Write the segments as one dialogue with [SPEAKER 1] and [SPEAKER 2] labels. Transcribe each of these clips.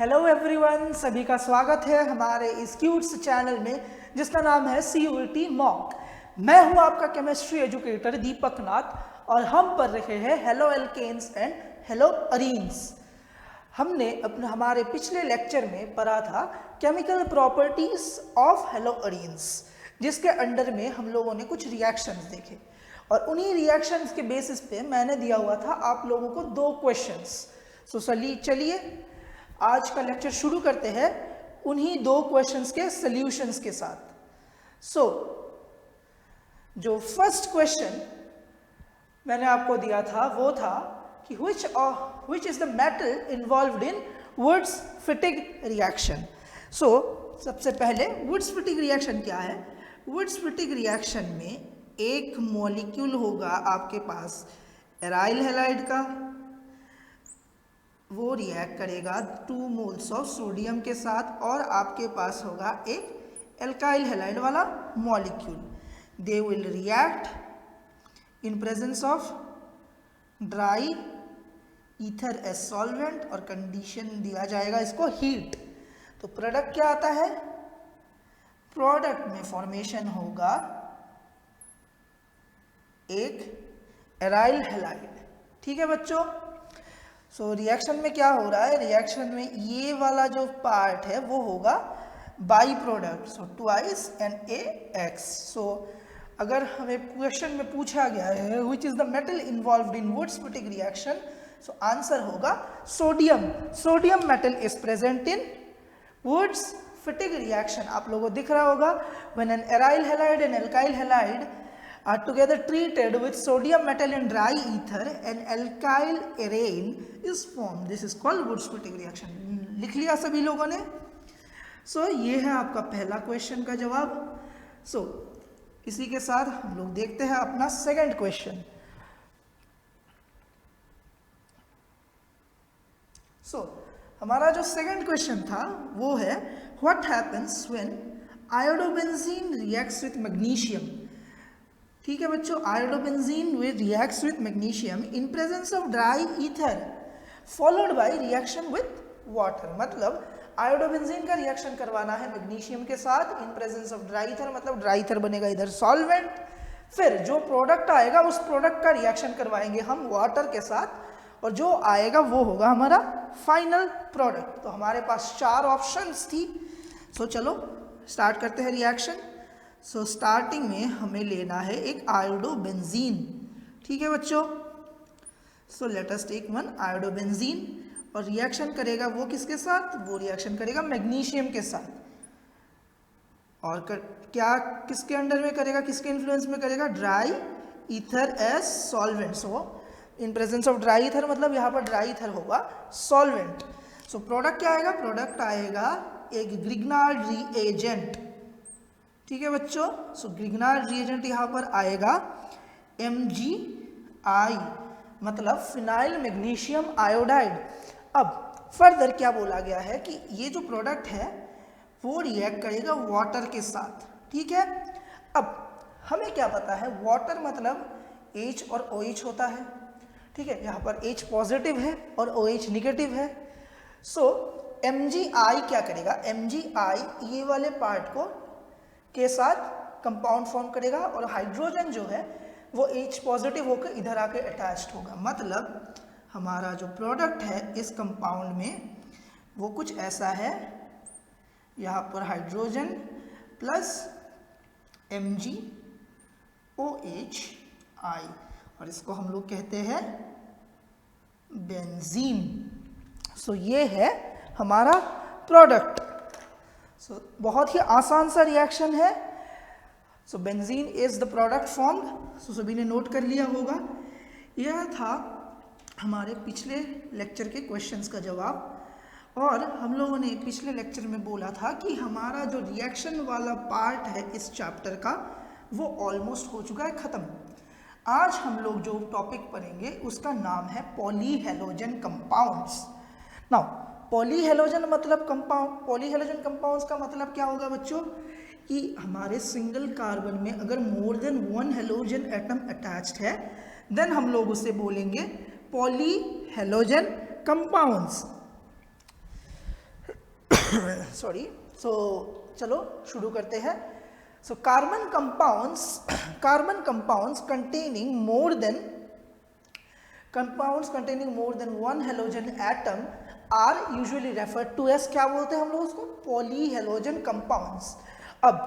[SPEAKER 1] Hello everyone, सभी का स्वागत है हमारे इस क्यूट्स चैनल में जिसका नाम है CUET मॉक। मैं हूं आपका केमिस्ट्री एजुकेटर दीपक नाथ और हम पढ़ रहे हैं haloalkanes and haloarenes. हमने हमारे पिछले लेक्चर में पढ़ा था chemical properties of haloarenes, जिसके अंडर में हम लोगों ने कुछ रिएक्शंस देखे और उन्हीं रिएक्शंस के बेसिस पे मैंने दिया हुआ था आप लोगों को 2 क्वेश्चंस। सो चलिए आज का लेक्चर शुरू करते हैं उन्हीं 2 क्वेश्चंस के सॉल्यूशंस के साथ। जो फर्स्ट क्वेश्चन मैंने आपको दिया था वो था कि which is the metal involved in Wurtz-Fittig reaction। सबसे पहले Wurtz-Fittig reaction क्या है? Wurtz-Fittig reaction में एक मॉलिक्यूल होगा आपके पास एराइल हैलाइड का, वो रिएक्ट करेगा 2 मोल्स ऑफ सोडियम के साथ और आपके पास होगा एक एल्काइल हैलाइड वाला molecule. They will react in presence of dry ether as solvent और कंडीशन दिया जाएगा इसको हीट। तो प्रोडक्ट क्या आता है? प्रोडक्ट में फॉर्मेशन होगा एक एराइल हैलाइड। ठीक है बच्चों। रिएक्शन में क्या हो रहा है? रिएक्शन में ये वाला जो पार्ट है वो होगा बाई प्रोडक्ट, ट्वाइस NaX। अगर हमें क्वेश्चन में पूछा गया है which is the metal involved in Wurtz-Fittig reaction, answer होगा sodium. Sodium metal is present in Wurtz-Fittig reaction. आप लोगों को दिख रहा होगा when an aryl halide and alkyl halide are together treated with sodium metal and dry ether, an alkyl arene is formed. This is called Wurtz-Fittig reaction. लिख लिया सभी लोगों ने? ये है आपका पहला क्वेश्चन का जवाब। इसी के साथ हम लोग देखते हैं अपना सेकंड क्वेश्चन। हमारा जो सेकंड क्वेश्चन था वो है what happens when iodobenzene reacts with magnesium। ठीक है बच्चों, iodobenzene with reacts with magnesium in presence of dry ether followed by reaction with water. मतलब आयोडोबेंजीन का रिएक्शन करवाना है मैग्नीशियम के साथ इन प्रेजेंस ऑफ ड्राई ईथर, मतलब ड्राई ईथर बनेगा इधर सॉल्वेंट। फिर जो प्रोडक्ट आएगा उस प्रोडक्ट का रिएक्शन करवाएंगे हम वाटर के साथ और जो आएगा वो होगा हमारा फाइनल प्रोडक्ट। तो हमारे पास 4 ऑप्शंस थी। चलो स्टार्ट करते हैं रिएक्शन। स्टार्टिंग में हमें लेना है एक आयोडोबेंजीन। ठीक है बच्चों। लेट अस टेक 1 आयोडोबेंजीन और रिएक्शन करेगा वो किसके साथ? वो रिएक्शन करेगा मैग्नीशियम के साथ। और क्या किसके अंडर में करेगा, किसके इन्फ्लुएंस में करेगा? Dry ether as solvent. In presence of dry ether मतलब यहाँ पर ड्राई ईथर होगा सॉल्वेंट। प्रोडक्ट क्या आएगा? प्रोडक्ट आएगा एक ग्रिग्नार्ड रिएजेंट। ठीक है बच्चों। ग्रिग्नार्ड रिएजेंट यहाँ पर आएगा MgI, मतलब फिनाइल मैग्नीशियम आयोडाइड। अब फर्दर क्या बोला गया है कि ये जो प्रोडक्ट है वो रिएक्ट करेगा वाटर के साथ। ठीक है। अब हमें क्या पता है, वाटर मतलब H और OH होता है। ठीक है, यहाँ पर H पॉजिटिव है और OH निगेटिव है। MgI क्या करेगा? MgI ये वाले पार्ट को के साथ कंपाउंड फॉर्म करेगा और हाइड्रोजन जो है वो H पॉजिटिव होकर इधर आके अटैच्ड होगा। मतलब हमारा जो प्रोडक्ट है इस कंपाउंड में वो कुछ ऐसा है, यहाँ पर हाइड्रोजन प्लस MgOHI और इसको हम लोग कहते हैं बेंजीन। ये है हमारा प्रोडक्ट। बहुत ही आसान सा रिएक्शन है। Benzene is the product formed. सभी ने नोट कर लिया होगा। यह था हमारे पिछले लेक्चर के क्वेश्चंस का जवाब। और हम लोगों ने पिछले लेक्चर में बोला था कि हमारा जो रिएक्शन वाला पार्ट है इस चैप्टर का वो ऑलमोस्ट हो चुका है ख़त्म। आज हम लोग जो टॉपिक पढ़ेंगे उसका नाम है पॉलीहेलोजन कंपाउंड्स। नाउ पॉलीहेलोजन मतलब कंपाउंड, पॉलीहेलोजन कंपाउंड्स का मतलब क्या होगा बच्चों कि हमारे सिंगल कार्बन में अगर more than 1 halogen atom attached है देन हम लोग उसे बोलेंगे पॉलीहेलोजन कंपाउंड्स। सॉरी, सो चलो शुरू करते हैं। So carbon compounds containing more than one halogen atom are usually referred to as, क्या बोलते हैं हम लोग उसको, पॉलीहेलोजन कंपाउंड्स। अब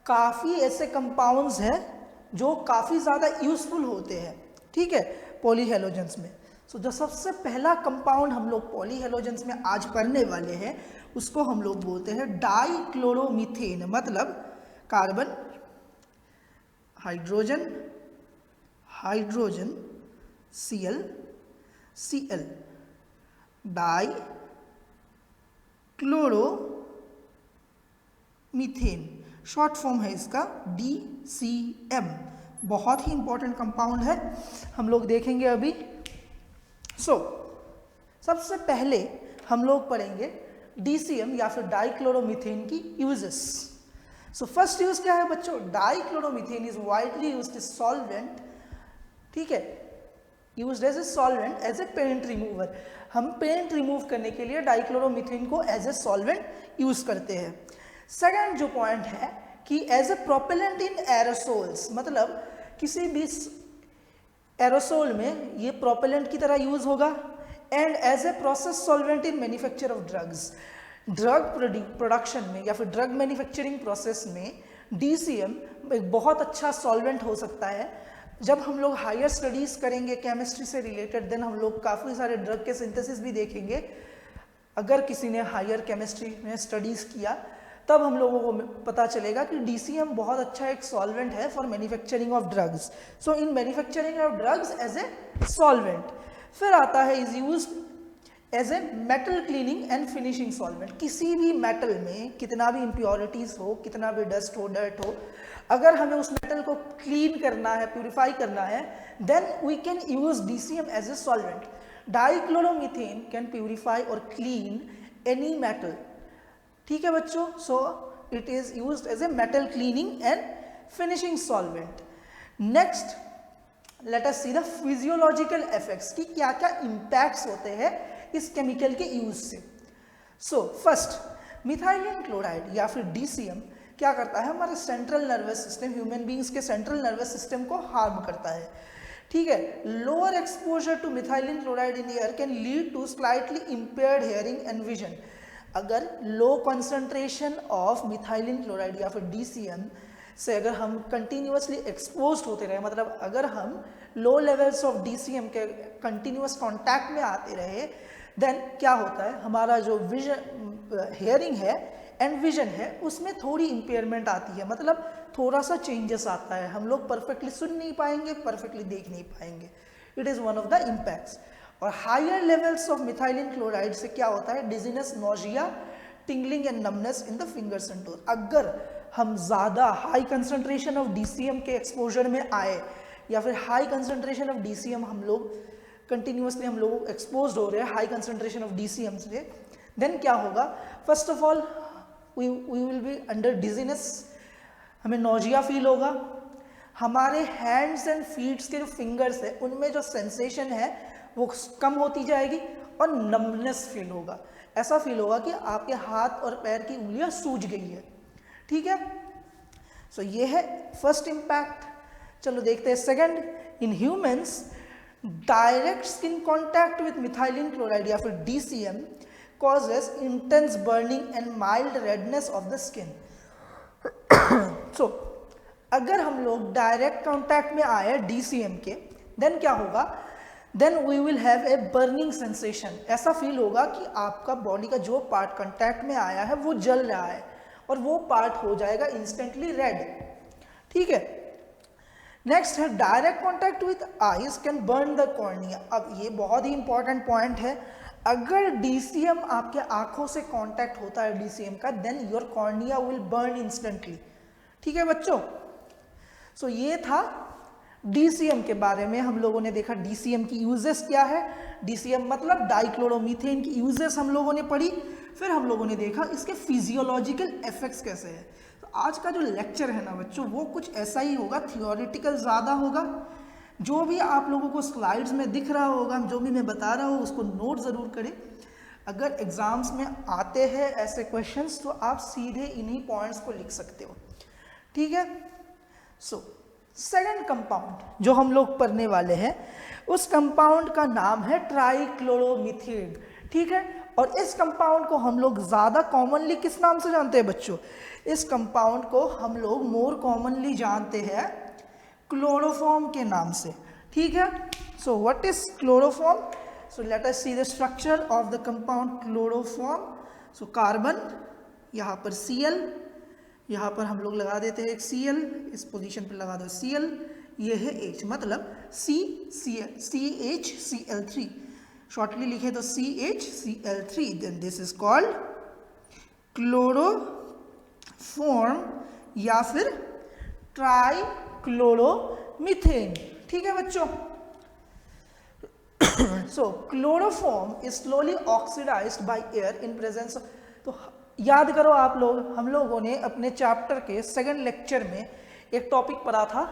[SPEAKER 1] काफ़ी ऐसे कंपाउंड्स हैं जो काफ़ी ज़्यादा यूजफुल होते हैं, ठीक है, पॉलीहेलोजन्स में। सो जो सबसे पहला कंपाउंड हम लोग पॉलीहेलोजन्स में आज पढ़ने वाले हैं उसको हम लोग बोलते हैं डाइक्लोरोमीथेन। मतलब carbon, hydrogen Cl, dichloromethane, short form है इसका DCM। बहुत ही इंपॉर्टेंट कंपाउंड है, हम लोग देखेंगे अभी। सबसे पहले हम लोग पढ़ेंगे DCM या फिर डाइक्लोरोमीथेन की यूजेस। फर्स्ट यूज क्या है बच्चों, dichloromethane is widely used as solvent, ठीक है, used as a solvent, as a paint remover. हम पेंट रिमूव करने के लिए डाइक्लोरोमीथेन को एज ए सॉल्वेंट यूज करते हैं। सेकंड जो पॉइंट है कि as a propellant in aerosols, मतलब किसी भी एरोसोल में ये प्रोपेलेंट की तरह यूज होगा। And as a process solvent in manufacture of drugs, drug production में या फिर ड्रग मैन्युफैक्चरिंग प्रोसेस में DCM एक बहुत अच्छा सॉल्वेंट हो सकता है। जब हम लोग हायर स्टडीज़ करेंगे केमिस्ट्री से रिलेटेड, देन हम लोग काफ़ी सारे ड्रग के सिंथेसिस भी देखेंगे। अगर किसी ने हायर केमिस्ट्री में स्टडीज़ किया तब हम लोगों को पता चलेगा कि DCM बहुत अच्छा एक सॉल्वेंट है for manufacturing of drugs. So in manufacturing of drugs as a solvent. फिर आता है is used as a metal cleaning and finishing solvent. किसी भी मेटल में कितना भी इम्प्योरिटीज हो, कितना भी डस्ट हो, डर्ट हो, अगर हमें उस मेटल को क्लीन करना है, प्यूरिफाई करना है, then we can use DCM as a solvent. Dichloromethane can purify और क्लीन एनी मेटल, ठीक है बच्चों। So it is used as a metal cleaning and finishing solvent. Next let us see the physiological effects की क्या क्या impacts होते हैं इस केमिकल के यूज से। फर्स्ट, मिथाइलिन क्लोराइड या फिर DCM क्या करता है, हमारे central nervous system, human beings के सेंट्रल नर्वस सिस्टम को हार्म करता है, ठीक है। Lower exposure to methylene chloride in air can lead to slightly impaired hearing and vision. अगर low concentration of methylene chloride या फिर DCM से अगर हम कंटिन्यूसली एक्सपोज होते रहे, मतलब अगर हम लो लेवल्स ऑफ DCM के कंटिन्यूस कॉन्टैक्ट में आते रहे, देन क्या होता है, हमारा जो विजन, हियरिंग है एंड विजन है, उसमें थोड़ी इम्पेयरमेंट आती है, मतलब थोड़ा सा चेंजेस आता है। हम लोग परफेक्टली सुन नहीं पाएंगे, परफेक्टली देख नहीं पाएंगे। It is one of the impacts. और higher levels of methylene chloride से क्या होता है, dizziness, nausea, tingling and numbness in the fingers and toes. अगर हम ज़्यादा हाई कंसंट्रेशन ऑफ DCM के एक्सपोजर में आए या फिर हाई कंसंट्रेशन ऑफ DCM हम लोग कंटिन्यूसली हम लोग एक्सपोज हो रहे हैं हाई कंसंट्रेशन ऑफ DCM से, देन क्या होगा, first of all we will be under dizziness, हमें नोजिया फील होगा। हमारे हैंड्स एंड फीट्स के जो फिंगर्स है उनमें जो सेंसेशन है वो कम होती जाएगी और नमनेस फील होगा। ऐसा फील होगा कि आपके हाथ और पैर की उंगलियां सूज गई है, ठीक है। सो ये है फर्स्ट इम्पैक्ट। चलो देखते हैं second. In humans, direct skin contact with methylene chloride या फिर DCM causes intense burning and mild redness of the skin. अगर हम लोग डायरेक्ट कॉन्टैक्ट में आए DCM के, देन क्या होगा, then we will have a burning sensation. ऐसा फील होगा कि आपका बॉडी का जो पार्ट कॉन्टैक्ट में आया है वो जल रहा है और वो पार्ट हो जाएगा इंस्टेंटली रेड, ठीक है। नेक्स्ट है direct contact with eyes can burn the cornea. अब ये बहुत ही इंपॉर्टेंट पॉइंट है। अगर DCM आपके आंखों से कांटेक्ट होता है DCM का, then your cornea will burn instantly, ठीक है बच्चों। सो ये था DCM के बारे में। हम लोगों ने देखा DCM की यूजेस क्या है, DCM मतलब डाइक्लोरोमीथेन की यूजेस हम लोगों ने पढ़ी। फिर हम लोगों ने देखा इसके फिजियोलॉजिकल इफेक्ट्स कैसे हैं। तो आज का जो लेक्चर है ना बच्चों, वो कुछ ऐसा ही होगा, थियोरिटिकल ज़्यादा होगा। जो भी आप लोगों को स्लाइड्स में दिख रहा होगा, जो भी मैं बता रहा हूँ उसको नोट ज़रूर करें। अगर एग्जाम्स में आते हैं ऐसे क्वेश्चंस तो आप सीधे इन्हीं पॉइंट्स को लिख सकते हो, ठीक है। सो सेकंड कंपाउंड जो हम लोग पढ़ने वाले हैं उस कंपाउंड का नाम है ट्राइक्लोरोमीथेन, ठीक है। और इस कंपाउंड को हम लोग ज़्यादा कॉमनली किस नाम से जानते हैं बच्चों? इस कंपाउंड को हम लोग मोर कॉमनली जानते हैं क्लोरोफॉर्म के नाम से, ठीक है। सो what is chloroform? So let us see the structure of the compound chloroform. So carbon, यहाँ पर Cl, यहाँ पर हम लोग लगा देते हैं एक Cl, इस पोजीशन पर लगा दो Cl, ये है H, मतलब CHCl3, शॉर्टली लिखे तो CHCl3, then this is called chloroform या फिर ट्राइक्लोरोमीथेन, ठीक है बच्चों। So chloroform is slowly oxidised by air in presence. तो याद करो आप लोग, हम लोगों ने अपने चैप्टर के सेकंड लेक्चर में एक टॉपिक पढ़ा था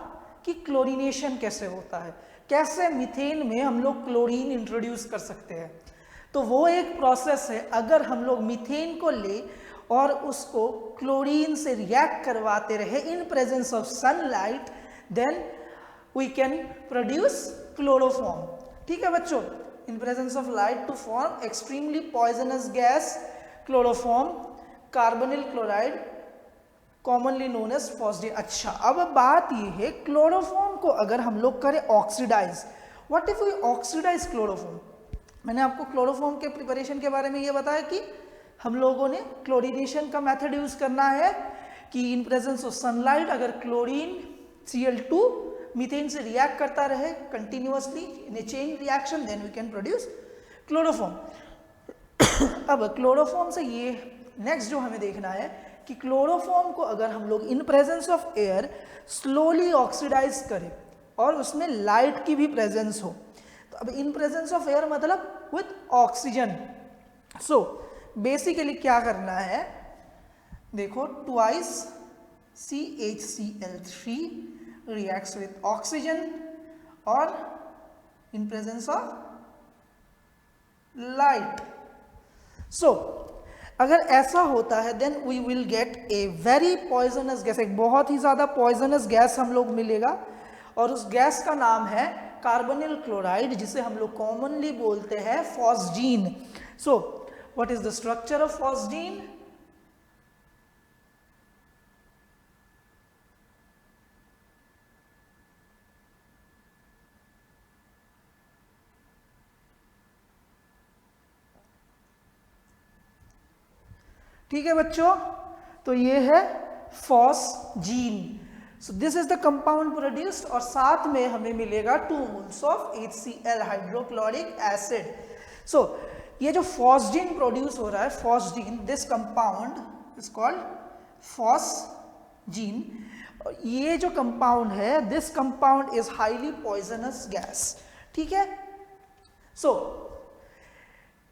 [SPEAKER 1] कि क्लोरीनेशन कैसे होता है, कैसे मीथेन में हम लोग क्लोरीन इंट्रोड्यूस कर सकते हैं। तो वो एक प्रोसेस है, अगर हम लोग मीथेन को ले और उसको क्लोरीन से रिएक्ट करवाते रहे in presence of sunlight, then we can produce chloroform, ठीक है बच्चों। In presence of light to form extremely poisonous gas chloroform, carbonyl chloride, commonly known as phosphate. अच्छा, अब बात ये है क्लोरोफॉर्म को अगर हम लोग करें oxidise, what if we oxidise chloroform? मैंने आपको क्लोरोफॉर्म के प्रिपरेशन के बारे में ये बताया कि हम लोगों ने क्लोरीनेशन का मेथड यूज करना है कि इन प्रेजेंस ऑफ सनलाइट अगर क्लोरीन Cl2 मीथेन से रिएक्ट करता रहे continuously in a chain reaction, then we can produce chloroform. अब क्लोरोफॉर्म से ये नेक्स्ट जो हमें देखना है कि क्लोरोफॉर्म को अगर हम लोग in presence of air slowly oxidise करें और उसमें लाइट की भी प्रेजेंस हो, तो अब इन प्रेजेंस ऑफ एयर मतलब विथ ऑक्सीजन। सो बेसिकली क्या करना है, देखो twice CHCl3 reacts with oxygen or in presence of light. So अगर ऐसा होता है then we will get a very poisonous gas, एक बहुत ही ज़्यादा poisonous गैस हम लोग मिलेगा और उस गैस का नाम है कार्बोनिल क्लोराइड, जिसे हम लोग कॉमनली बोलते हैं phosgene. So what is the structure of phosgene? ठीक है बच्चों, तो ये है phosgene. So this is the compound produced और साथ में हमें मिलेगा 2 moles of HCl hydrochloric acid. So ये जो फॉस्जीन प्रोड्यूस हो रहा है, phosgene, this compound is called phosgene. ये जो कंपाउंड है, this compound is highly poisonous gas, ठीक है। So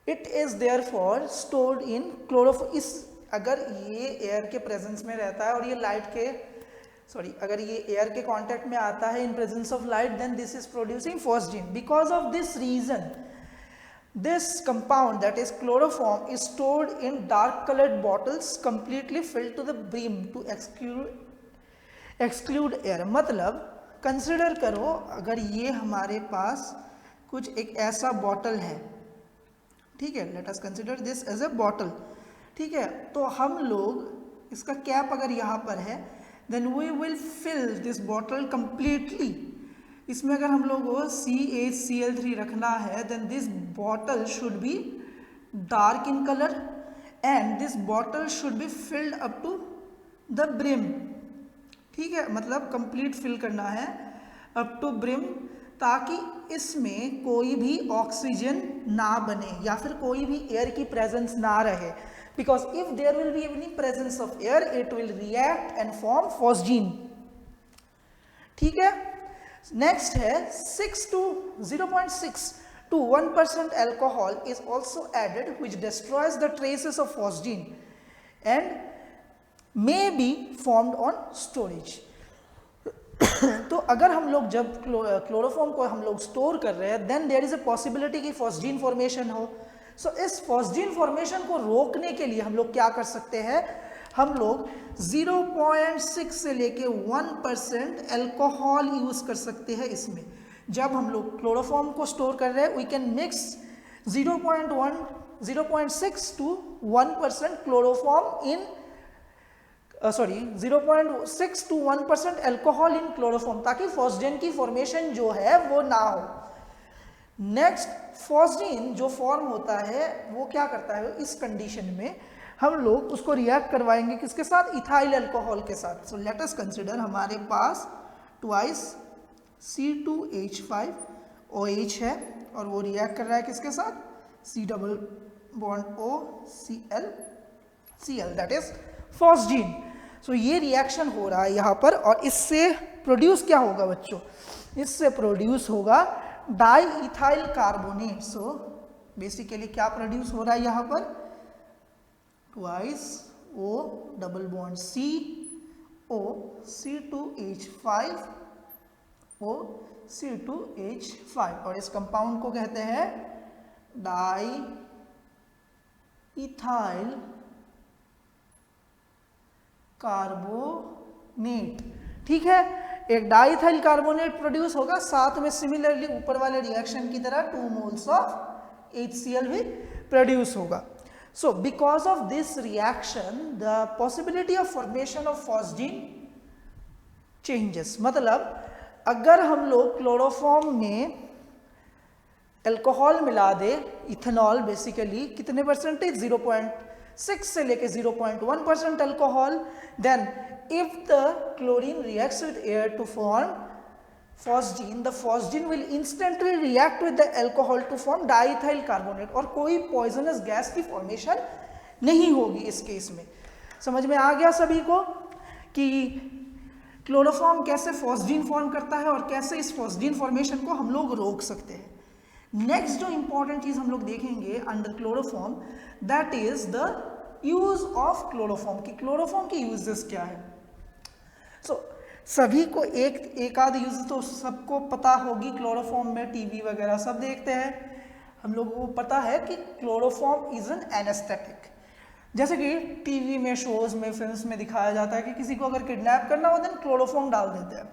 [SPEAKER 1] it is therefore stored in chloroform. इस अगर ये एयर के प्रेजेंस में रहता है और ये लाइट के अगर ये एयर के कांटेक्ट में आता है in presence of light, then this is producing phosgene. Because of this reason this compound that is chloroform is stored in dark colored bottles completely filled to the brim to exclude air। मतलब consider करो अगर ये हमारे पास कुछ एक ऐसा bottle है, ठीक है, let us consider this as a bottle, ठीक है। तो हम लोग इसका कैप अगर यहाँ पर है, then we will fill this bottle completely. इसमें अगर हम लोग को CHCl3 रखना है, then this bottle should be dark in colour and this bottle should be filled up to the brim, ठीक है, मतलब कंप्लीट फिल करना है अप टू ब्रिम, ताकि इसमें कोई भी ऑक्सीजन ना बने या फिर कोई भी एयर की प्रेजेंस ना रहे। Because if there will be any presence of air, it will react and form phosgene, ठीक है। नेक्स्ट है 0.6 to 1% alcohol is also added, which destroys the traces of phosgene and may be formed on storage। तो अगर हम लोग जब chloroform को हम लोग स्टोर कर रहे हैं, then there is a possibility कि फॉस्जीन फॉर्मेशन हो। सो इस फॉस्जीन फॉर्मेशन को रोकने के लिए हम लोग क्या कर सकते हैं, हम लोग 0.6 से लेके 1% एल्कोहल यूज कर सकते हैं इसमें। जब हम लोग क्लोरोफॉर्म को स्टोर कर रहे हैं, we can mix 0.6 to 1% chloroform in 0.6 to 1% alcohol in chloroform, ताकि फॉस्जीन की फॉर्मेशन जो है वो ना हो। नेक्स्ट, फॉस्जीन जो फॉर्म होता है वो क्या करता है, इस कंडीशन में हम लोग उसको रिएक्ट करवाएंगे किसके साथ, इथाइल अल्कोहल के साथ। सो लेट अस कंसिडर हमारे पास ट्वाइस C2H5OH है और वो रिएक्ट कर रहा है किसके साथ, C double bond OCl, that is phosgene. So ये रिएक्शन हो रहा है यहाँ पर और इससे प्रोड्यूस क्या होगा बच्चों, इससे प्रोड्यूस होगा di ethyl carbonate. So basically क्या प्रोड्यूस हो रहा है यहाँ पर, twice O double bond C O C2H5O C2H5 और इस कंपाउंड को कहते हैं डाई इथाइल कार्बोनेट। ठीक है, एक डाइथाइल कार्बोनेट प्रोड्यूस होगा, साथ में सिमिलरली ऊपर वाले रिएक्शन की तरह 2 मोल्स ऑफ HCl भी प्रोड्यूस होगा। So because of this reaction the possibility of formation of phosgene changes. मतलब अगर हम लोग क्लोरोफॉर्म में अल्कोहल मिला दे, इथेनॉल बेसिकली कितने परसेंटेज, 0.6 से लेके 0.1% alcohol, then if the chlorine reacts with air to form phosgene, the phosgene will instantly react with the alcohol to form diethyl carbonate और कोई poisonous gas की formation नहीं होगी इस केस में। समझ में आ गया सभी को कि क्लोरोफॉर्म कैसे फॉस्जीन फॉर्म करता है और कैसे इस फॉस्जीन फॉर्मेशन को हम लोग रोक सकते हैं। नेक्स्ट जो इंपॉर्टेंट चीज हम लोग देखेंगे under chloroform, that is the use of chloroform की क्लोरोफॉर्म की यूजेस क्या है। सो सभी को एक आध यूज तो सबको पता होगी, क्लोरोफॉर्म में टीवी वगैरह सब देखते हैं, हम लोगों को पता है कि क्लोरोफॉर्म इज एन एनेस्थेटिक। जैसे कि टीवी में, शोज में, फिल्म्स में दिखाया जाता है कि किसी को अगर किडनैप करना हो देन क्लोरोफॉर्म डाल देते हैं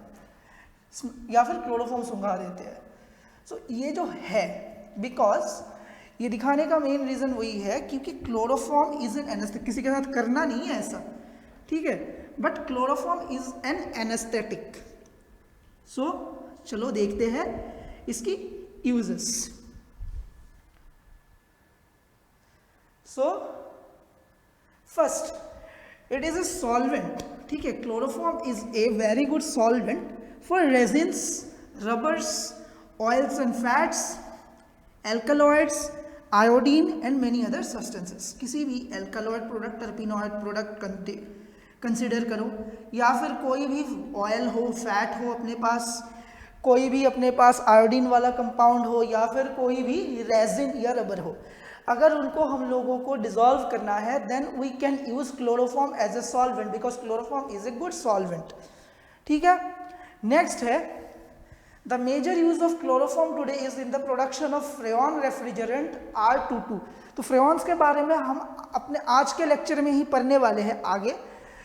[SPEAKER 1] या फिर क्लोरोफॉर्म सुंघा देते हैं। सो ये जो है, बिकॉज ये दिखाने का मेन रीजन वही है क्योंकि क्लोरोफॉर्म इज एन एनेस्थेटिक, किसी के साथ करना नहीं है ऐसा, ठीक है, but chloroform is an anaesthetic. So चलो देखते हैं इसकी uses. So first, it is a solvent, ठीक है, chloroform is a very good solvent for resins, rubbers, oils and fats, alkaloids, iodine and many other substances. किसी भी alkaloid product, terpenoid product consider करो, या फिर कोई भी ऑयल हो, फैट हो अपने पास, कोई भी अपने पास आयोडीन वाला कंपाउंड हो, या फिर कोई भी रेजिन या रबर हो, अगर उनको हम लोगों को डिसॉल्व करना है then we can use chloroform as a solvent because chloroform is a good solvent. ठीक है, नेक्स्ट है the major use of chloroform today is in the production of freon refrigerant R22। तो फ्रेऑन्स के बारे में हम अपने आज के लेक्चर में ही पढ़ने वाले हैं आगे।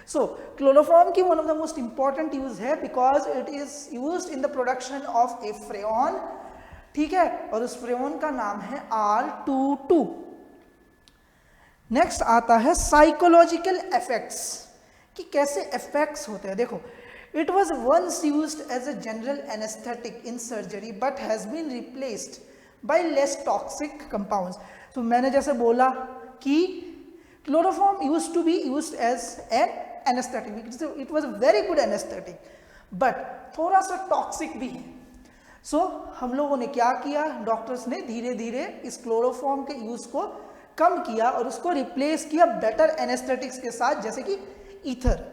[SPEAKER 1] सो क्लोरोफॉर्म की one of the most important use है because it is used in the production of a freon, ठीक है, और उस फ्रेऑन का नाम है R22। नेक्स्ट आता है साइकोलॉजिकल इफेक्ट्स, कि कैसे इफेक्ट्स होते हैं। देखो, it was once used as a general anaesthetic in surgery but has been replaced by less toxic compounds. तो मैंने जैसे बोला कि chloroform used to be used as an anaesthetic, it was a very good anaesthetic but थोड़ा सा toxic भी है। सो हम लोगों ने क्या किया, डॉक्टर्स ने धीरे धीरे इस क्लोरोफॉर्म के यूज को कम किया और उसको रिप्लेस किया बेटर एनेस्थेटिक्स के साथ, जैसे कि ईथर।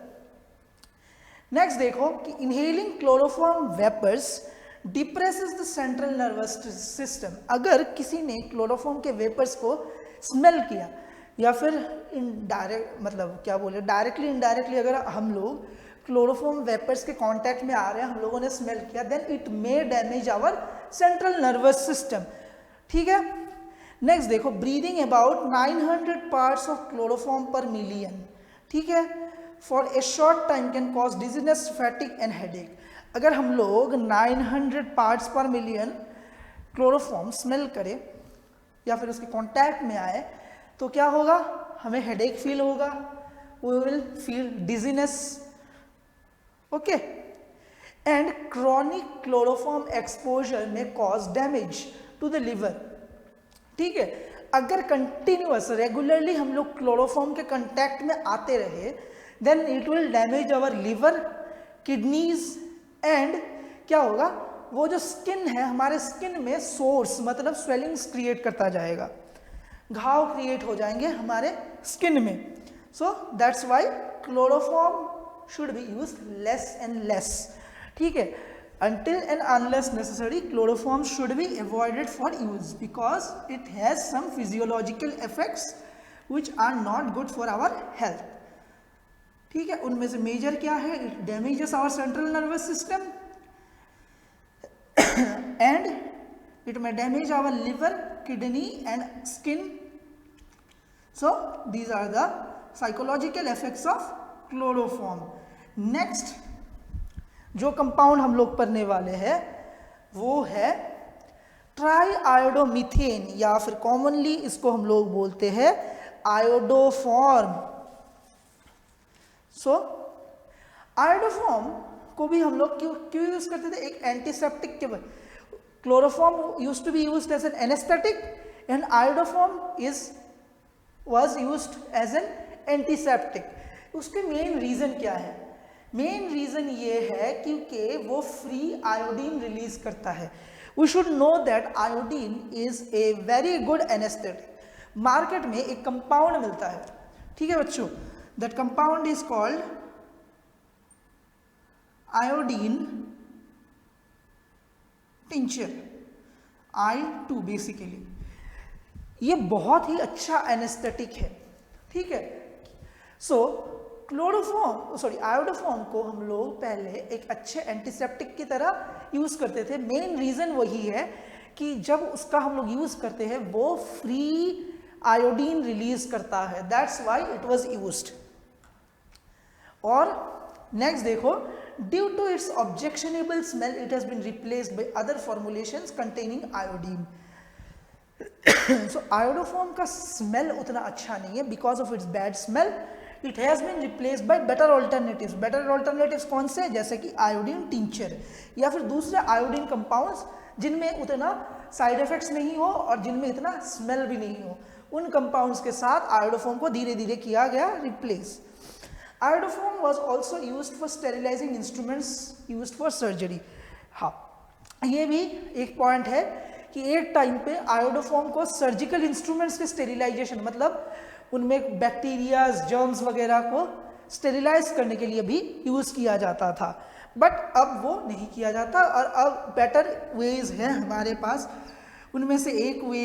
[SPEAKER 1] नेक्स्ट देखो कि inhaling chloroform vapours depresses the central nervous system. अगर किसी ने क्लोरोफॉर्म के वेपर्स को स्मेल किया या फिर इनडायरेक्ट, मतलब क्या बोले, डायरेक्टली इनडायरेक्टली अगर हम लोग क्लोरोफॉर्म वेपर्स के कांटेक्ट में आ रहे हैं, हम लोगों ने स्मेल किया, then it may damage our central nervous system. ठीक है, नेक्स्ट देखो, breathing about 900 parts of chloroform per million, ठीक है, for a short time can cause dizziness, fatigue and headache. अगर हम लोग 900 पार्ट्स पर मिलियन क्लोरोफॉर्म स्मेल करें या फिर उसके कांटेक्ट में आए तो क्या होगा, हमें हेडेक फील होगा, we will feel dizziness, okay, and chronic chloroform exposure में cause damage to the liver, ठीक है। अगर कंटिन्यूअस रेगुलरली हम लोग क्लोरोफॉर्म के कांटेक्ट में आते रहे then it will damage our liver, kidneys and क्या होगा, वो जो स्किन है हमारे स्किन में सोर्स मतलब स्वेलिंग्स क्रिएट करता जाएगा, घाव क्रिएट हो जाएंगे हमारे स्किन में। So that's why chloroform should be use less and less, ठीक है। Until and unless necessary, chloroform should be avoided for use because it has some physiological effects which are not good for our health, ठीक है। उनमें से major क्या है, it damages our central nervous system and it may damage our liver, kidney and skin. So these are the psychological effects of chloroform. Next जो compound हम लोग पढ़ने वाले हैं वो है ट्राई आयोडोमीथेन, या फिर कॉमनली इसको हम लोग बोलते हैं आयोडोफॉर्म। सो आयोडोफॉर्म को भी हम लोग क्यों यूज करते थे, एक एंटीसेप्टिक के बाद। Chloroform used to be used as an anaesthetic and iodoform was used as an antiseptic. उसके मेन रीजन क्या है, मेन रीजन ये है क्योंकि वो फ्री आयोडीन रिलीज करता है। We should know that iodine is a very good anaesthetic. Market में एक कंपाउंड मिलता है, ठीक है बच्चों, that compound is called iodine tincture, I2 basically. ये बहुत ही अच्छा एनेस्थेटिक है, ठीक है। सो आयोडोफॉर्म को हम लोग पहले एक अच्छे एंटीसेप्टिक की तरह यूज करते थे। मेन रीजन वही है कि जब उसका हम लोग यूज करते हैं वो फ्री आयोडीन रिलीज करता है, that's why it was used. और नेक्स्ट देखो, due to its objectionable smell it has been replaced by other formulations containing iodine. So iodoform का स्मेल उतना अच्छा नहीं है, because of its bad smell it has been replaced by better alternatives. Better alternatives कौन से, जैसे कि iodine tincture या फिर दूसरे आयोडीन कंपाउंड्स जिनमें उतना साइड इफेक्ट्स नहीं हो और जिनमें इतना स्मेल भी नहीं हो, उन कंपाउंड्स के साथ आयोडोफॉर्म को धीरे धीरे किया गया replace. Iodoform was also used for sterilising instruments used for surgery. हाँ, ये भी एक पॉइंट है कि एक टाइम पे आयोडोफॉर्म को सर्जिकल इंस्ट्रूमेंट्स के स्टेरिलाइजेशन मतलब उनमें बैक्टीरियाज, जर्म्स वगैरह को स्टेरिलाइज करने के लिए भी यूज किया जाता था, बट अब वो नहीं किया जाता और अब बेटर वेज हैं हमारे पास। उनमें से एक वे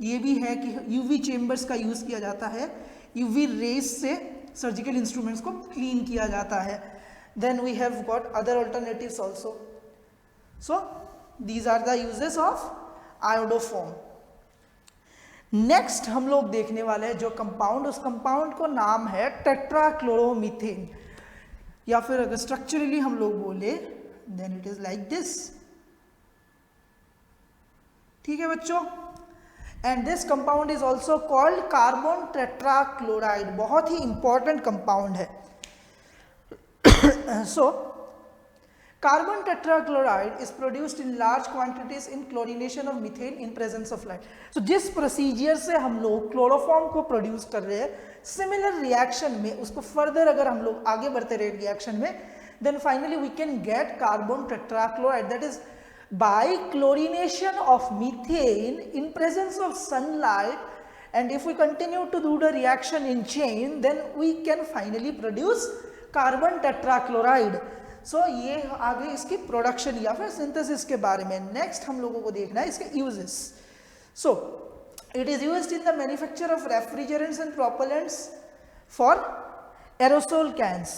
[SPEAKER 1] ये भी है कि यूवी चेम्बर्स का यूज किया जाता है, यूवी रेज से सर्जिकल इंस्ट्रूमेंट्स को क्लीन किया जाता है। Then we have got other alternatives also. So these are the uses of iodoform. Next हम लोग देखने वाले हैं जो कंपाउंड, उस कंपाउंड को नाम है टेट्राक्लोरोमीथेन, या फिर अगर स्ट्रक्चरली हम लोग बोले then it is like this, ठीक है बच्चों। And this compound is also called carbon tetrachloride, बहुत ही इंपॉर्टेंट कंपाउंड है। So carbon tetrachloride is produced in large quantities in chlorination of methane in presence of light. So जिस procedure से हम लोग क्लोरोफॉर्म को प्रोड्यूस कर रहे हैं, सिमिलर रिएक्शन में उसको फर्दर अगर हम लोग आगे बढ़ते रहे रिएक्शन में, then finally we can get carbon tetrachloride, that is by chlorination of methane in presence of sunlight, and if we continue to do the reaction in chain then we can finally produce carbon tetrachloride. सो ये आगे इसकी production या फिर synthesis के बारे में। Next हम लोगों को देखना है इसके uses. So it is used in the manufacture of refrigerants and propellants for aerosol cans.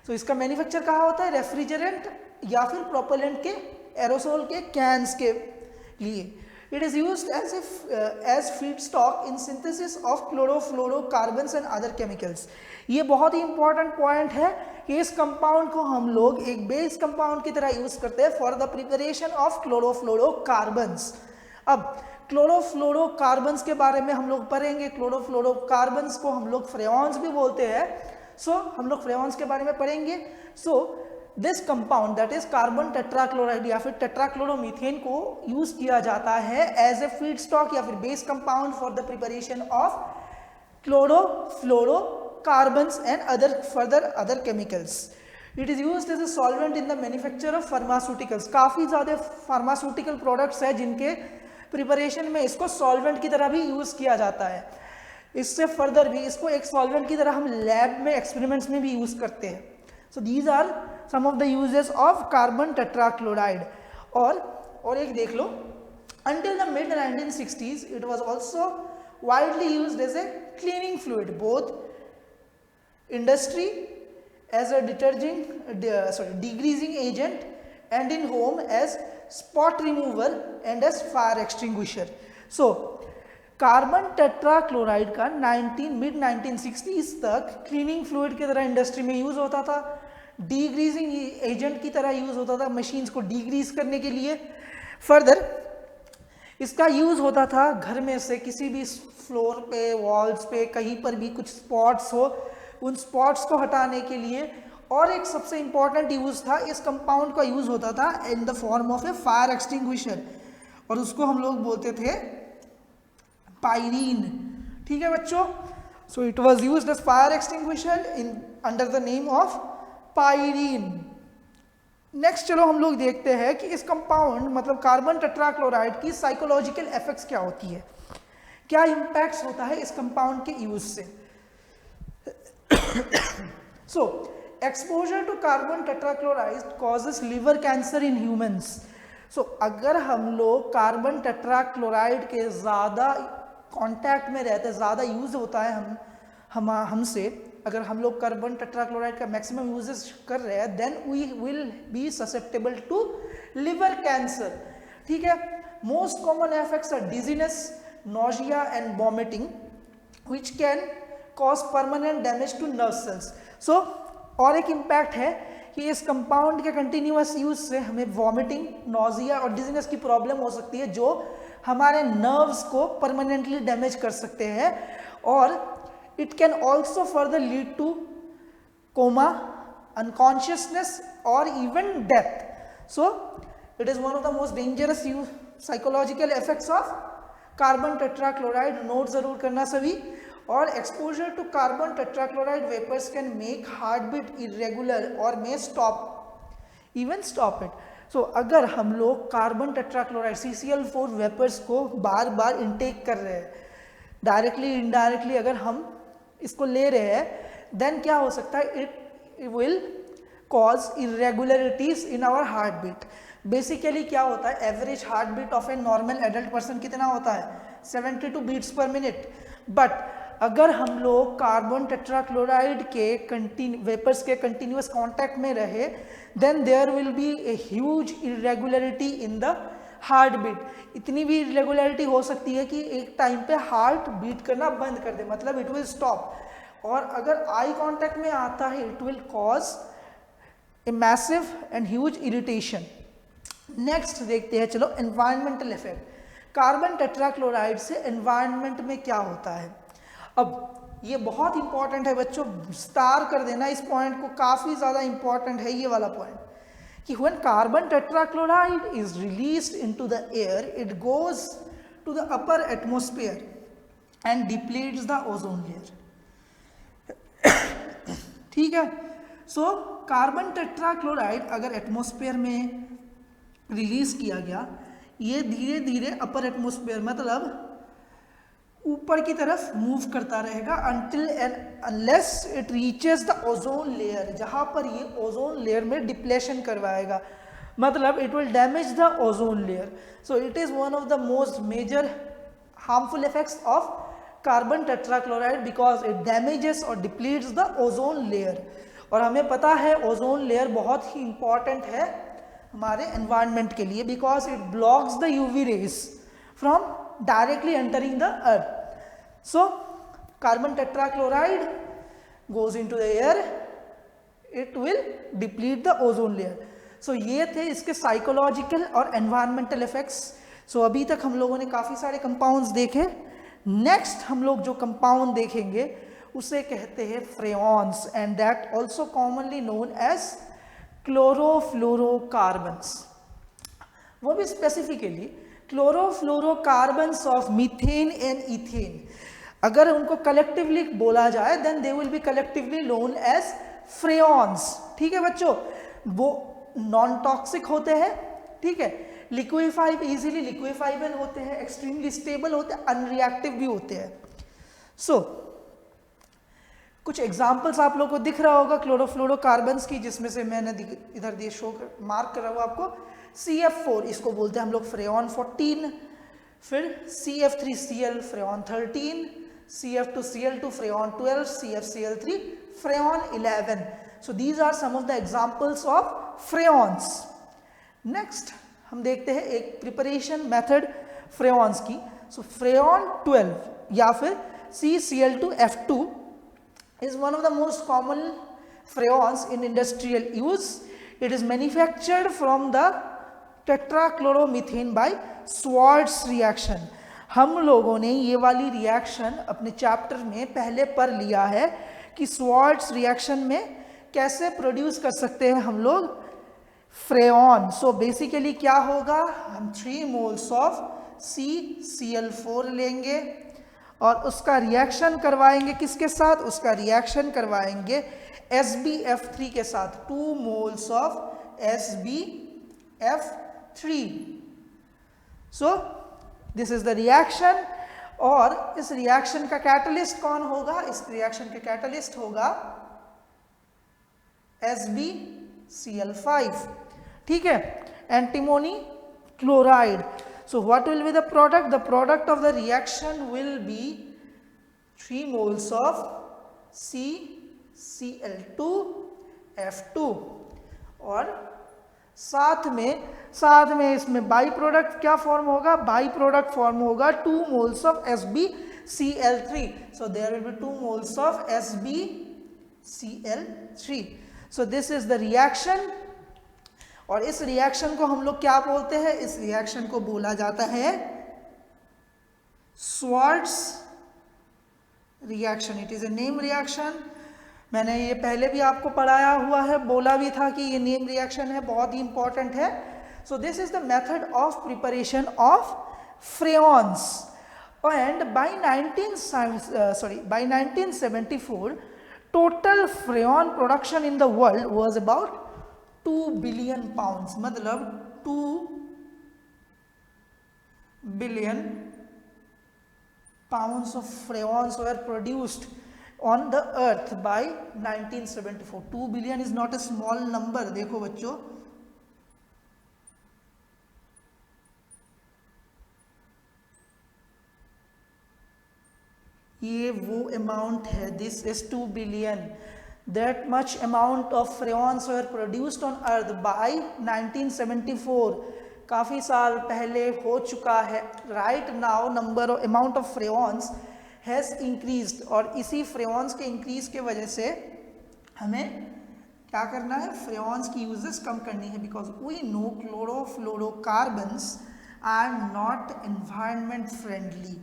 [SPEAKER 1] तो इसका मैन्युफैक्चर कहाँ होता है, रेफ्रिजरेंट या फिर प्रोपेलेंट के एरोसोल के कैंस के लिए, It is used as feedstock in synthesis of chlorofluorocarbons and other chemicals. ये बहुत ही इंपॉर्टेंट पॉइंट है कि इस कंपाउंड को हम लोग एक बेस कंपाउंड की तरह यूज करते हैं for the preparation of chlorofluorocarbons. अब क्लोरोफ्लोरोकार्बन्स के बारे में हम लोग पढ़ेंगे. क्लोरोफ्लोरोकार्बन्स को हम लोग फ्रेऑन्स भी बोलते हैं. हम लोग फ्रेऑन्स के बारे में पढ़ेंगे. This compound that is carbon tetrachloride या फिर टेट्राक्लोरोमीथेन को यूज किया जाता है एज ए फीड स्टॉक या फिर base compound for the preparation of chlorofluorocarbons and other chemicals. It is used as a solvent in the manufacture of pharmaceuticals. काफ़ी ज़्यादा फार्मास्यूटिकल प्रोडक्ट्स है जिनके प्रिपरेशन में इसको सॉल्वेंट की तरह भी यूज़ किया जाता है. इससे फर्दर भी इसको एक सॉल्वेंट की तरह हम लैब में एक्सपेरिमेंट्स में भी यूज़ करते हैं. So these are some of the uses of carbon tetrachloride. और एक देख लो, until the mid 1960s it was also widely used as a cleaning fluid, both industry as a degreasing agent and in home as spot remover and as fire extinguisher. So carbon tetrachloride का mid 1960s तक cleaning fluid की तरह industry में use होता था, डीग्रीजिंग agent की तरह use होता था मशीन्स को डीग्रीज करने के लिए. फर्दर इसका यूज होता था घर में से किसी भी फ्लोर पे, वॉल्स पे, कहीं पर भी कुछ स्पॉट्स हो उन स्पॉट्स को हटाने के लिए. और एक सबसे इंपॉर्टेंट यूज था, इस कंपाउंड का यूज होता था in the form of A fire extinguisher और उसको हम लोग बोलते थे पायरीन. ठीक है बच्चों. So it was used as fire extinguisher in under the name of pyrene. Next चलो हम लोग देखते हैं कि इस कंपाउंड मतलब कार्बन टेट्राक्लोराइड की साइकोलॉजिकल इफेक्ट्स क्या होती है, क्या इंपैक्ट्स होता है इस कंपाउंड के यूज से. So exposure to carbon tetrachloride causes liver cancer in humans. So अगर हम लोग कार्बन टेट्राक्लोराइड के ज़्यादा कांटेक्ट में रहते, ज़्यादा यूज होता है हमसे, अगर हम लोग कार्बन टेट्राक्लोराइड का मैक्सिमम यूजेस कर रहे हैं then we will be susceptible to liver cancer. ठीक है. Most common effects are dizziness, nausea and vomiting which can cause permanent damage to nerve cells. So और एक इम्पैक्ट है कि इस कंपाउंड के कंटिन्यूअस यूज से हमें वॉमिटिंग, नॉजिया और डिजीनेस की प्रॉब्लम हो सकती है जो हमारे नर्व्स को परमानेंटली डैमेज कर सकते हैं. और it can also further lead to coma, unconsciousness और even death. So it is one of the most dangerous psychological effects of carbon tetrachloride. Note जरूर करना सभी. और exposure to carbon tetrachloride vapours can make heart beat irregular और may even stop it. So अगर हम लोग carbon tetrachloride CCl4 vapours को बार बार intake कर रहे हैं, डायरेक्टली इनडायरेक्टली अगर हम इसको ले रहे हैं देन क्या हो सकता है, it will cause irregularities in our heart beat. Basically क्या होता है, average heart beat of a normal adult person कितना होता है, 72 बीट्स पर मिनट. बट अगर हम लोग कार्बन टेट्राक्लोराइड के वेपर्स के कंटिन्यूअस कांटेक्ट में रहे then there will be a huge irregularity in the heart beat. इतनी भी इरेगुलरिटी हो सकती है कि एक टाइम पे हार्ट बीट करना बंद कर दे, मतलब इट विल स्टॉप. और अगर आई कांटेक्ट में आता है it will cause a massive and huge irritation. Next देखते हैं चलो एनवायरमेंटल इफेक्ट. कार्बन टेट्राक्लोराइड से एनवायरनमेंट में क्या होता है. अब ये बहुत इंपॉर्टेंट है बच्चों, स्टार कर देना इस पॉइंट को, काफ़ी ज़्यादा इंपॉर्टेंट है ये वाला पॉइंट कि when carbon tetrachloride is released into the air it goes to the upper atmosphere and depletes the ozone layer. ठीक है. सो कार्बन टेट्राक्लोराइड अगर एटमॉस्फेयर में रिलीज किया गया, ये धीरे धीरे अपर एटमॉस्फेयर मतलब ऊपर की तरफ मूव करता रहेगा until and unless it reaches the ozone layer, जहाँ पर ये ओजोन लेयर में डिप्लेशन करवाएगा, मतलब it will damage the ozone layer. So it is one of the most major harmful effects of carbon tetrachloride because it damages or depletes the ozone layer. और हमें पता है ओजोन लेयर बहुत ही important है हमारे एनवायरनमेंट के लिए because it blocks the UV rays from directly entering the earth. So carbon tetrachloride goes into the air, it will deplete the ozone layer. So ये थे इसके साइकोलॉजिकल और एनवायरमेंटल इफेक्ट्स. सो अभी तक हम लोगों ने काफ़ी सारे कंपाउंड्स देखे. नेक्स्ट हम लोग जो कंपाउंड देखेंगे उसे कहते हैं freons, and that also commonly known as chlorofluorocarbons. वो भी specifically chlorofluorocarbons of methane and ethane. अगर उनको कलेक्टिवली बोला जाए then they will be collectively known as freons. ठीक है बच्चों, वो नॉन टॉक्सिक होते हैं, ठीक है, लिक्विफाइब इजीली लिक्विफाइबल होते हैं, एक्सट्रीमली स्टेबल होते हैं, अनरिएक्टिव भी होते हैं. सो कुछ एग्जांपल्स आप लोग को दिख रहा होगा क्लोरोफ्लोरोकार्बन्स की, जिसमें से मैंने इधर दिए शो मार्क कर रहा हूँ आपको. CF4 इसको बोलते हैं हम लोग फ्रेऑन 14, फिर CF3Cl फ्रेऑन 13, CF2Cl2 फ्रेऑन 12, CFCl3 फ्रेऑन 11. So these are some of the examples of freons. Next हम देखते हैं एक प्रिपरेशन मेथड फ्रेऑन्स की. सो फ्रेऑन 12 या फिर CCl2F2 is one of the most common freons in industrial use. It is manufactured from the tetrachloromethane by Schwartz reaction. हम लोगों ने ये वाली रिएक्शन अपने चैप्टर में पहले पढ़ लिया है कि Schwartz रिएक्शन में कैसे प्रोड्यूस कर सकते हैं हम लोग फ्रेऑन. सो बेसिकली क्या होगा, हम 3 मोल्स ऑफ CCl4 लेंगे और उसका रिएक्शन करवाएंगे किसके साथ, उसका रिएक्शन करवाएंगे SbF3 के साथ, 2 moles of SbF3. So this is the reaction. और इस रिएक्शन का कैटलिस्ट कौन होगा, इस रिएक्शन का कैटलिस्ट होगा SbCl5. ठीक है, antimony chloride. So what will be the product? The product of the reaction will be 3 moles of CCl2F2 और साथ में इसमें बाई प्रोडक्ट क्या फॉर्म होगा, बाई प्रोडक्ट फॉर्म होगा 2 moles of SbCl3. So there will be 2 moles of SbCl3. So this is the reaction. और इस reaction को हम लोग क्या बोलते हैं, इस रिएक्शन को बोला जाता है Schwartz reaction. It is a name reaction. मैंने ये पहले भी आपको पढ़ाया हुआ है, बोला भी था कि ये नेम रिएक्शन है, बहुत ही इंपॉर्टेंट है. So this is the method of preparation of freons. And by 1974 total freon production in the world was about 2 billion pounds. मतलब 2 billion pounds of freons were produced on the earth by 1974. 2 billion is not a small number. देखो बच्चों, ये वो amount है. This is 2 billion. That much amount of freons were produced on earth by 1974. काफ़ी साल पहले हो चुका है. Right now number of amount of freons has increased. और इसी freons के increase के वजह से हमें क्या करना है, freons की uses कम करनी है, because we know chlorofluorocarbons are not environment friendly.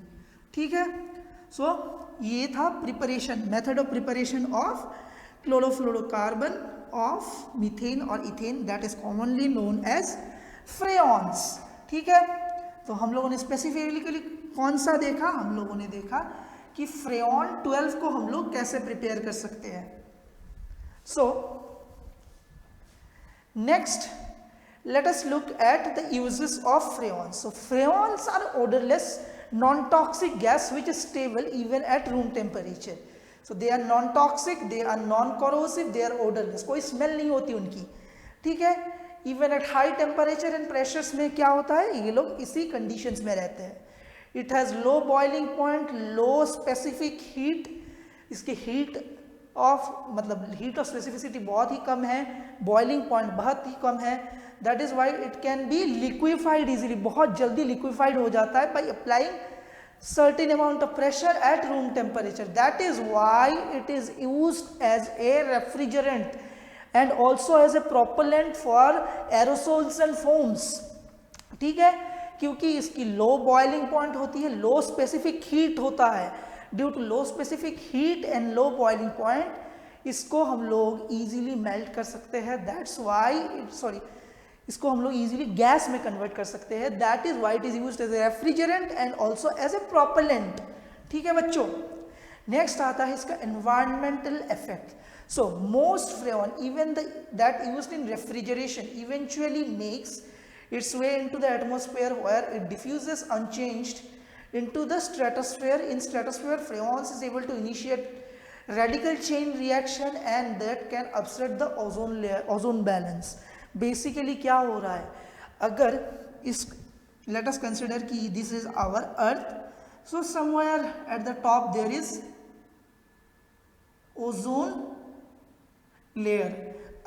[SPEAKER 1] ठीक है. So ये था preparation, method of preparation of chlorofluorocarbon of methane और ethane, that is commonly known as freons. ठीक है. तो हम लोगों ने स्पेसिफिकली कौन सा देखा, हम लोगों ने देखा कि फ्रेऑन 12 को हम लोग कैसे प्रिपेयर कर सकते हैं. So next let us look at the uses of freons. So freons are odorless non-toxic gas which is stable even at room temperature. So they are non-toxic, they are non-corrosive, they are odorless. कोई smell नहीं होती उनकी. ठीक है. Even at high temperature and pressures में क्या होता है, ये लोग इसी कंडीशंस में रहते हैं. It has low boiling point, low specific heat. इसकी हीट ऑफ मतलब हीट ऑफ स्पेसिफिसिटी बहुत ही कम है, बॉइलिंग पॉइंट बहुत ही कम है, that is why it can B liquefied easily, बहुत जल्दी लिक्विफाइड हो जाता है by applying certain amount of pressure at room temperature. That is why it is used as a refrigerant and also as a propellant for aerosols and foams. ठीक है, क्योंकि इसकी लो boiling point होती है, लो स्पेसिफिक हीट होता है, due to low specific heat and low boiling point इसको हम लोग इजीली मेल्ट कर सकते हैं, दैट्स वाई इसको हम लोग इजीली गैस में कन्वर्ट कर सकते हैं, that is why it is used as a refrigerant and also as a propellant. ठीक है बच्चों, नेक्स्ट आता है इसका environmental effect. So most freon even that used in refrigeration eventually makes its way into the atmosphere where it diffuses unchanged into the stratosphere. In stratosphere, freons is able to initiate radical chain reaction and that can upset the ozone layer, ozone balance. Basically क्या हो रहा है, अगर इस let us consider कि this is our earth, so somewhere at the top there is ozone layer.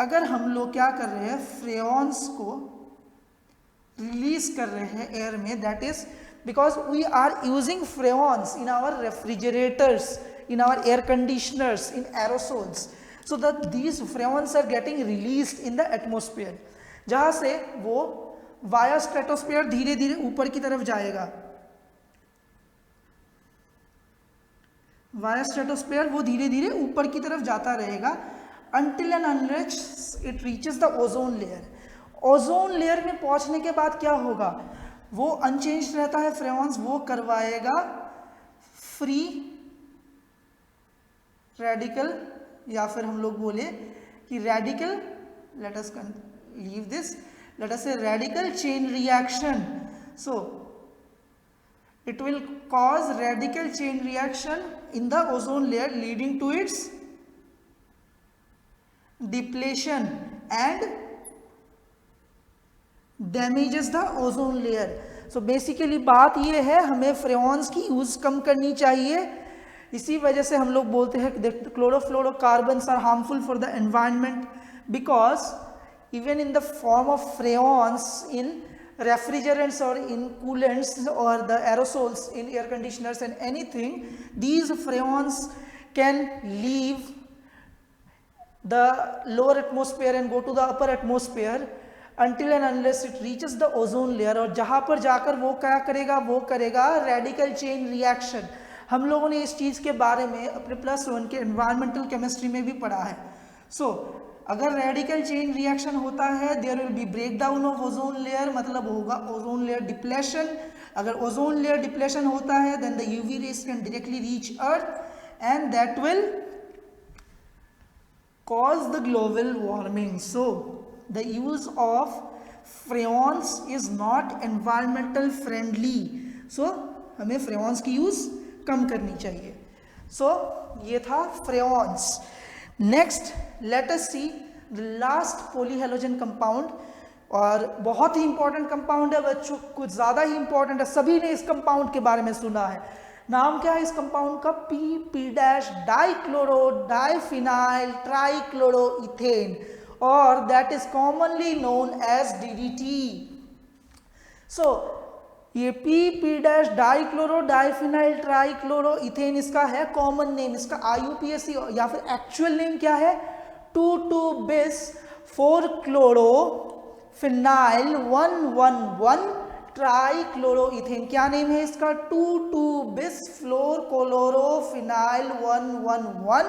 [SPEAKER 1] अगर हम लोग क्या कर रहे हैं, फ्रेons को रिलीज कर रहे हैं एयर में, that is because we are using freons in our refrigerators, in our air conditioners, in aerosols, so that these freons are getting released in the atmosphere, जहां से वो वाया स्ट्रेटोस्फीयर धीरे धीरे ऊपर की तरफ जाएगा, वाया स्ट्रेटोस्फीयर वो धीरे धीरे ऊपर की तरफ जाता रहेगा until and unless it reaches the ozone layer. Ozone layer में पहुंचने के बाद क्या होगा, वो अनचेंज रहता है फ्रेons, वो करवाएगा फ्री रेडिकल, या फिर हम लोग बोले कि radical, let us leave this, let us say radical chain reaction. So it will cause radical chain reaction in the ozone layer leading to its depletion and damages the ozone layer. So basically बात ये है, हमें freons की use कम करनी चाहिए, इसी वजह से हम लोग बोलते हैं कि chlorofluorocarbons are harmful for the environment, because even in the form of freons in refrigerants or in coolants or the aerosols in air conditioners and anything, these freons can leave the lower atmosphere and go to the upper atmosphere until and unless it reaches the ozone layer, और जहाँ पर जाकर वो क्या करेगा, वो करेगा radical chain reaction. हम लोगों ने इस चीज़ के बारे में अपने +1 के environmental chemistry में भी पढ़ा है. So अगर रेडिकल चेन रिएक्शन होता है, there will be break down of ozone layer, मतलब होगा ओजोन लेयर डिप्लेशन. अगर ओजोन लेयर डिप्लेशन होता है, then the UV rays can directly reach earth and that will cause the global warming. So the use of freons is not environmental friendly. So हमें freons की use कम करनी चाहिए. So ये था freons. Next let us see the last polyhalogen compound, और बहुत ही important compound है बच्चों, कुछ ज़्यादा ही इंपॉर्टेंट है, सभी ने इस कंपाउंड के बारे में सुना है. नाम क्या है इस कंपाउंड का, PP- डाइक्लोरो डाइफिनाइल ट्राइक्लोरोइथेन, और that is commonly known as DDT. So ये PP- डाइक्लोरो डाइफिनाइल ट्राइक्लोरोइथेन इसका है कॉमन नेम, इसका IUPAC या फिर एक्चुअल नेम क्या है, 2,2-bis 4-chloro-phenyl 1,1,1 ट्राइक्लोरोइथेन. क्या नेम है इसका, 2,2-bis 4-chloro-phenyl 1,1,1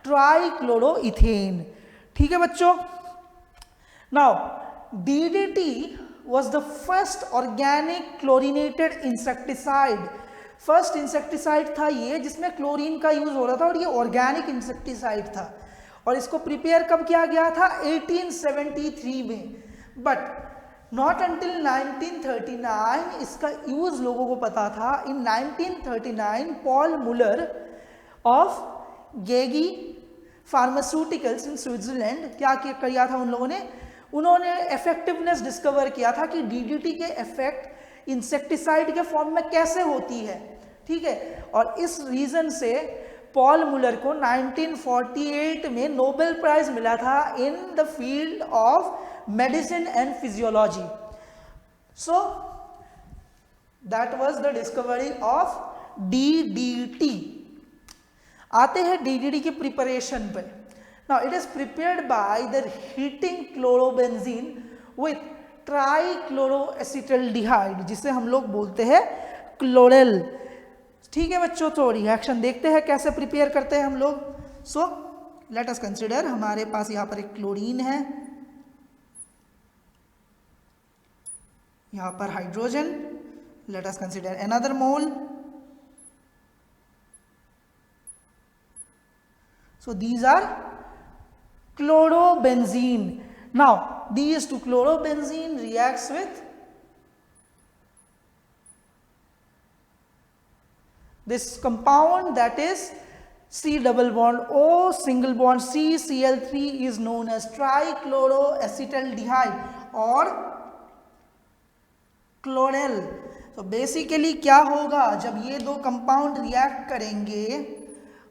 [SPEAKER 1] ट्राइक्लोरोइथेन. ठीक है बच्चों. Now DDT was the first organic chlorinated insecticide. First insecticide था ये जिसमें क्लोरीन का यूज हो रहा था, और ये ऑर्गेनिक इंसेक्टिसाइड था, और इसको प्रिपेयर कब किया गया था, 1873 में. बट नॉट अंटिल 1939 इसका यूज लोगों को पता था. In 1939 Paul Muller of Geigy pharmaceuticals in Switzerland क्या किया था उन लोगों ने, उन्होंने इफेक्टिवनेस डिस्कवर किया था कि DDT के इफेक्ट इंसेक्टिसाइड के फॉर्म में कैसे होती है. ठीक है, और इस रीजन से पॉल मुलर को 1948 में नोबेल प्राइज मिला था in the field of medicine and physiology. So that was the discovery of DDT. आते हैं DDT की प्रिपरेशन पे. Now it is prepared by the heating chlorobenzene with trichloroacetaldehyde, जिसे हम लोग बोलते हैं क्लोरेल. ठीक है बच्चों, तो रिएक्शन देखते हैं कैसे प्रिपेयर करते हैं हम लोग. सो लेट अस कंसिडर, हमारे पास यहाँ पर एक क्लोरीन है, यहाँ पर hydrogen. Late us consider another mole. So these are chlorobenzene. Now these two chlorobenzene reacts with this compound that is C double bond O single bond C Cl3 is known as trichloroacetaldehyde or chlorel. So basically क्या होगा जब ये दो compound react करेंगे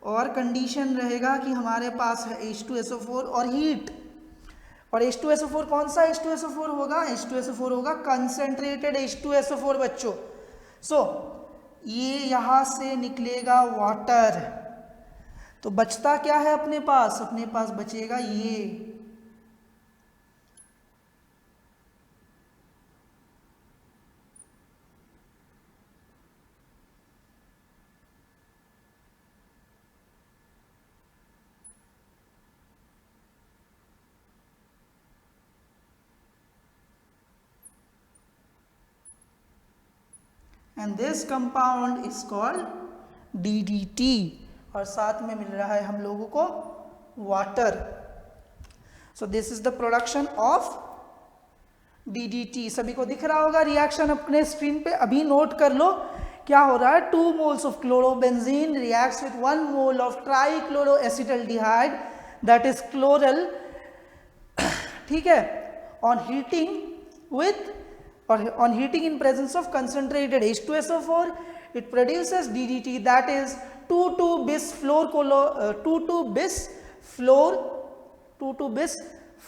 [SPEAKER 1] और condition रहेगा कि हमारे पास है H2SO4 और हीट. और H2SO4 कौन सा H2SO4 होगा? H2SO4 होगा कंसेंट्रेटेड H2SO4 बच्चों. सो ये यहाँ से निकलेगा वाटर. तो बचता क्या है अपने पास? अपने पास बचेगा ये. and this compound is called DDT. और साथ में मिल रहा है हम लोगों को water. So this is the production of DDT. सभी को दिख रहा होगा रिएक्शन अपने स्क्रीन पे. अभी नोट कर लो क्या हो रहा है. 2 moles of chlorobenzene reacts with 1 mole of trichloroacetaldehyde that is chloral. ठीक है. On heating with or on heating in presence of concentrated H2SO4, it produces DDT, that is 2,2-bis fluor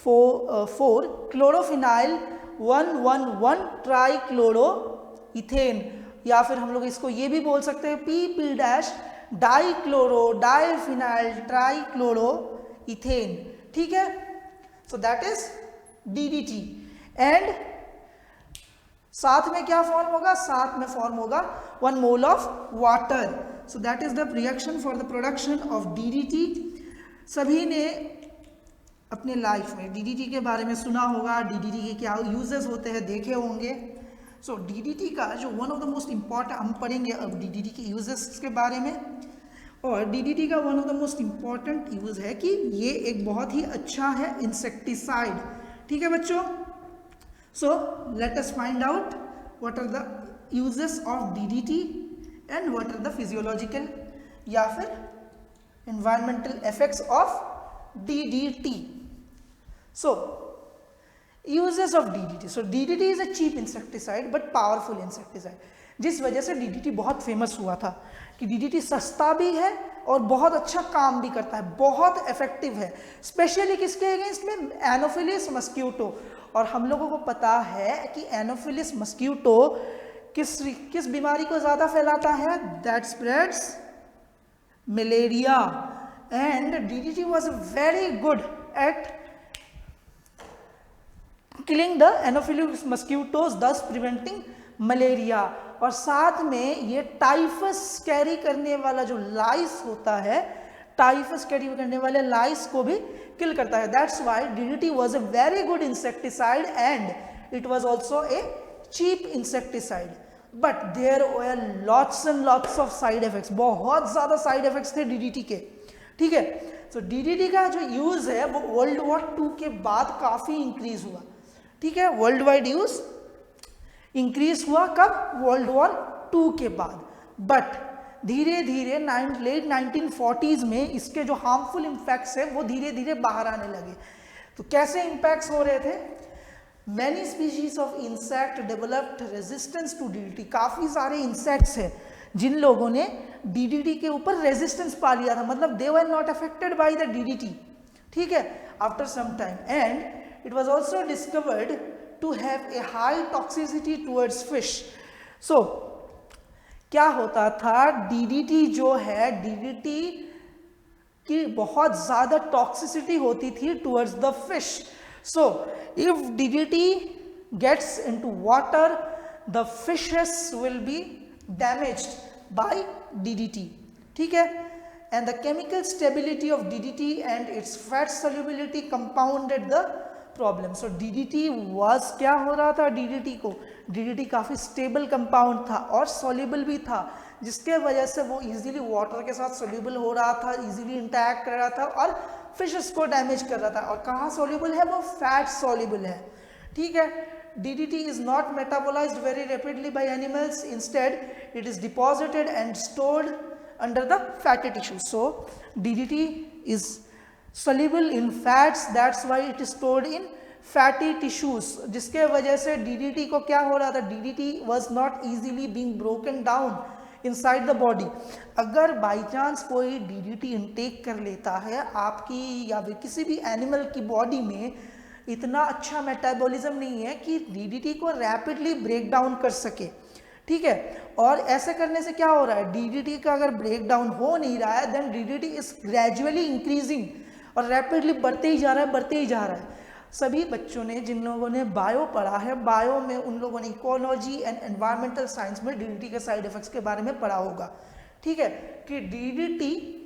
[SPEAKER 1] 4-chlorophenyl 1,1,1 ट्राइक्लोरोइथेन. या फिर हम लोग इसको ये भी बोल सकते हैं PP- डाइक्लोरो डाइफिनाइल ट्राइक्लोरोइथेन. ठीक है. So that is DDT. And साथ में क्या फॉर्म होगा? साथ में फॉर्म होगा 1 mole of water. So that is the reaction for the production of DDT. सभी ने अपने लाइफ में DDT के बारे में सुना होगा. DDT के क्या यूजेस होते हैं देखे होंगे. सो DDT का जो one of the most important, हम पढ़ेंगे अब DDT के यूजेस के बारे में. और DDT का one of the most important use है कि ये एक बहुत ही अच्छा है इंसेक्टिसाइड. ठीक है बच्चों. So let us find out what are the uses of DDT and what are the physiological या फिर environmental effects of DDT. So uses of DDT. So DDT is a cheap insecticide but powerful insecticide. जिस वजह से DDT बहुत famous हुआ था कि DDT सस्ता भी है और बहुत अच्छा काम भी करता है, बहुत इफेक्टिव है. स्पेशली किसके अगेंस्ट में? Anopheles mosquito. और हम लोगों को पता है कि एनोफिलिस मस्क्यूटो किस बीमारी को ज़्यादा फैलाता है? That spreads malaria. And DDT was very good at killing the anopheles mosquitoes, thus preventing malaria. और साथ में ये टाइफस कैरी करने वाला जो लाइस होता है, टाइफस कैरी करने वाले लाइस को भी किल करता है. That's why DDT was a very good insecticide and it was also a cheap insecticide. But there were lots and lots of side effects. बहुत ज़्यादा साइड इफेक्ट्स थे DDT के. ठीक है. सो DDT का जो यूज़ है वो वर्ल्ड वॉर 2 के बाद काफ़ी इंक्रीज हुआ. ठीक है. वर्ल्ड वाइड यूज़ इंक्रीज हुआ कब? वर्ल्ड वॉर 2 के बाद. बट धीरे धीरे लेट 1940s में इसके जो हार्मफुल इम्पैक्ट्स है वो धीरे धीरे बाहर आने लगे. तो कैसे इम्पैक्ट्स हो रहे थे? Many species of insect developed resistance to DDT. काफ़ी सारे इंसेक्ट्स हैं जिन लोगों ने डीडीटी के ऊपर रेजिस्टेंस पा लिया था, मतलब they were not affected by the DDT, ठीक है, after some time. And it was also discovered to have a high toxicity towards fish. So क्या होता था, डीडीटी जो है, डीडीटी की बहुत ज़्यादा टॉक्सिसिटी होती थी towards the fish. So if DDT gets into water, the fishes will be damaged by DDT, ठीक है। And the chemical stability of DDT and its fat solubility compounded the problem. So DDT was, क्या हो रहा था DDT को, DDT काफ़ी stable compound था और सॉल्युबल भी था, जिसके वजह से वो इजीली वाटर के साथ सॉल्युबल हो रहा था, इजीली इंटैक्ट कर रहा था और फिशेस को डैमेज कर रहा था। और कहाँ सॉल्युबल है, वो फैट सॉल्युबल है, ठीक है। DDT is not metabolized very rapidly by animals. Instead, it is deposited and stored under the fatty tissues. So, DDT is soluble in fats. That's why it is stored in fatty tissues. जिसके वजह से DDT को क्या हो रहा था, DDT was not easily being broken down inside the body. अगर by chance कोई DDT intake कर लेता है आपकी या फिर किसी भी एनिमल की बॉडी में, इतना अच्छा मेटाबॉलिज्म नहीं है कि डीडीटी को रैपिडली ब्रेक डाउन कर सके, ठीक है। और ऐसे करने से क्या हो रहा है, डीडीटी का अगर ब्रेक डाउन हो नहीं रहा है, then DDT is gradually increasing और रैपिडली बढ़ते ही जा रहा है, बढ़ते ही जा रहा है। सभी बच्चों ने, जिन लोगों ने बायो पढ़ा है, बायो में उन लोगों ने इकोलॉजी एंड एनवायरमेंटल साइंस में डीडीटी के साइड इफेक्ट्स के बारे में पढ़ा होगा, ठीक है, कि डीडीटी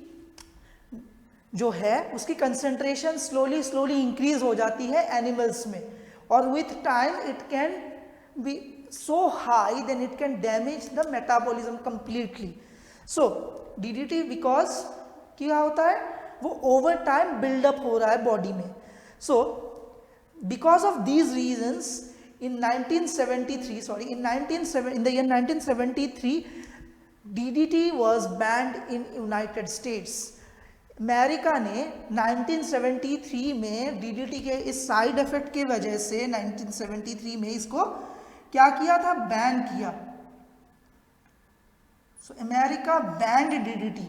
[SPEAKER 1] जो है उसकी कंसंट्रेशन स्लोली इंक्रीज हो जाती है एनिमल्स में, और with time it can be so high then it can damage the metabolism completely. So DDT because क्या होता है, वो ओवर टाइम बिल्डअप हो रहा है बॉडी में। सो because of these reasons in 1973 DDT was banned in United States. America ने 1973 में डीडीटी के इस साइड इफेक्ट की वजह से 1973 में इसको क्या किया था, बैन किया। So America band DDT,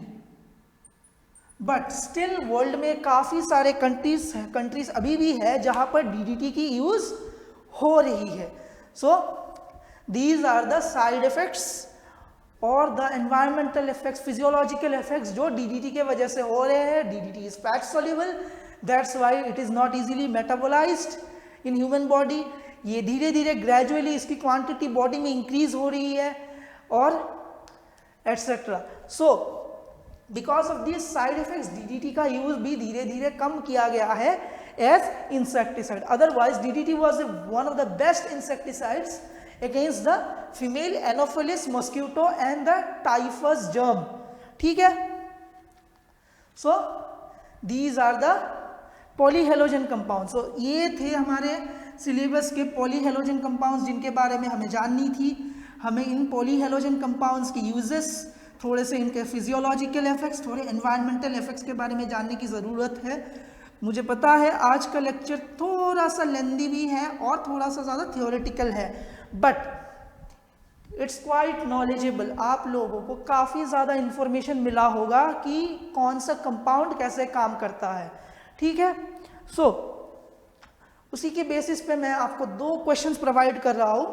[SPEAKER 1] but still world में काफ़ी सारे कंट्रीज अभी भी है जहां पर डीडीटी की यूज हो रही है। So these are the side effects और the environmental effects, physiological effects जो डीडीटी के वजह से हो रहे हैं। DDT is fat soluble, that's why it is not easily metabolised in human body. ये धीरे धीरे ग्रेजुअली इसकी क्वांटिटी बॉडी में इंक्रीज हो रही है और etcetera. So because of this side effects DDT का यूज भी धीरे धीरे कम किया गया है as insecticide. Otherwise DDT was one of the best insecticides against the female Anopheles mosquito and the typhus germ, ठीक है। So these are the polyhalogen compounds. So ये थे हमारे सिलेबस के polyhalogen compounds जिनके बारे में हमें जाननी थी। हमें इन polyhalogen compounds की यूजेस, थोड़े से इनके फिजियोलॉजिकल इफेक्ट्स, थोड़े एनवायरमेंटल इफेक्ट्स के बारे में जानने की ज़रूरत है। मुझे पता है आज का लेक्चर थोड़ा सा लेंदी भी है और थोड़ा सा ज़्यादा थियोरेटिकल है, बट इट्स क्वाइट नॉलेजेबल। आप लोगों को काफ़ी ज़्यादा इंफॉर्मेशन मिला होगा कि कौन सा कंपाउंड कैसे काम करता है, ठीक है। सो उसी के बेसिस पे मैं आपको 2 क्वेश्चंस प्रोवाइड कर रहा हूँ।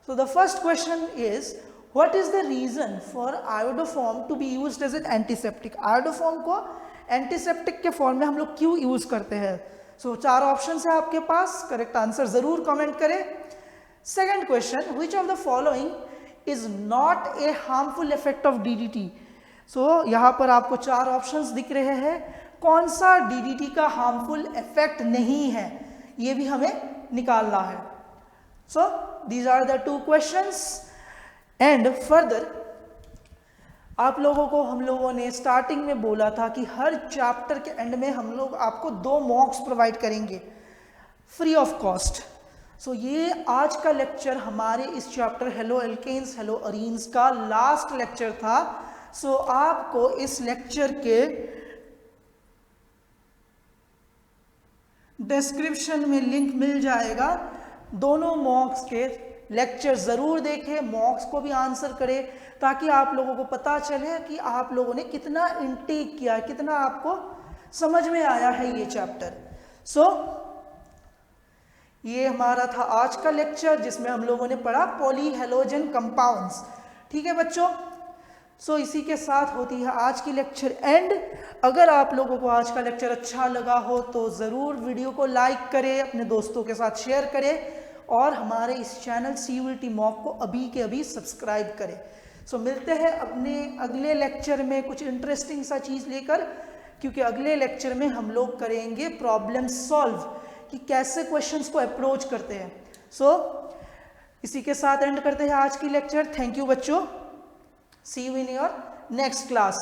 [SPEAKER 1] So the first question is what is the reason for iodoform to be used as an antiseptic. Iodoform को एंटीसेप्टिक के फॉर्म में हम लोग क्यों यूज करते हैं। सो 4 ऑप्शन है आपके पास, करेक्ट आंसर जरूर कमेंट करें। Second question, which of the following is not a harmful effect of DDT. So यहाँ पर आपको 4 ऑप्शंस दिख रहे हैं, कौन सा डीडीटी का हार्मफुल इफेक्ट नहीं है ये भी हमें निकालना है। So these are the 2 questions and further आप लोगों को हम लोगों ने स्टार्टिंग में बोला था कि हर चैप्टर के एंड में हम लोग आपको 2 मॉक्स प्रोवाइड करेंगे फ्री ऑफ कॉस्ट। सो ये आज का लेक्चर हमारे इस chapter haloalkanes haloarenes का लास्ट लेक्चर था। सो आपको इस लेक्चर के डिस्क्रिप्शन में लिंक मिल जाएगा दोनों मॉक्स के लेक्चर ज़रूर देखें, मॉक्स को भी आंसर करें, ताकि आप लोगों को पता चले कि आप लोगों ने कितना इनटेक किया, कितना आपको समझ में आया है ये चैप्टर। सो ये हमारा था आज का लेक्चर, जिसमें हम लोगों ने पढ़ा पॉलीहेलोजन कंपाउंड्स। ठीक है बच्चों, सो इसी के साथ होती है आज की लेक्चर एंड। अगर आप लोगों को आज का लेक्चर अच्छा लगा हो तो ज़रूर वीडियो को लाइक करें, अपने दोस्तों के साथ शेयर करें और हमारे इस चैनल CUET मॉक को अभी के अभी सब्सक्राइब करें। सो मिलते हैं अपने अगले लेक्चर में कुछ इंटरेस्टिंग सा चीज़ लेकर, क्योंकि अगले लेक्चर में हम लोग करेंगे प्रॉब्लम सॉल्व कि कैसे क्वेश्चंस को अप्रोच करते हैं। सो इसी के साथ एंड करते हैं आज की लेक्चर। थैंक यू बच्चों, see you in your next class.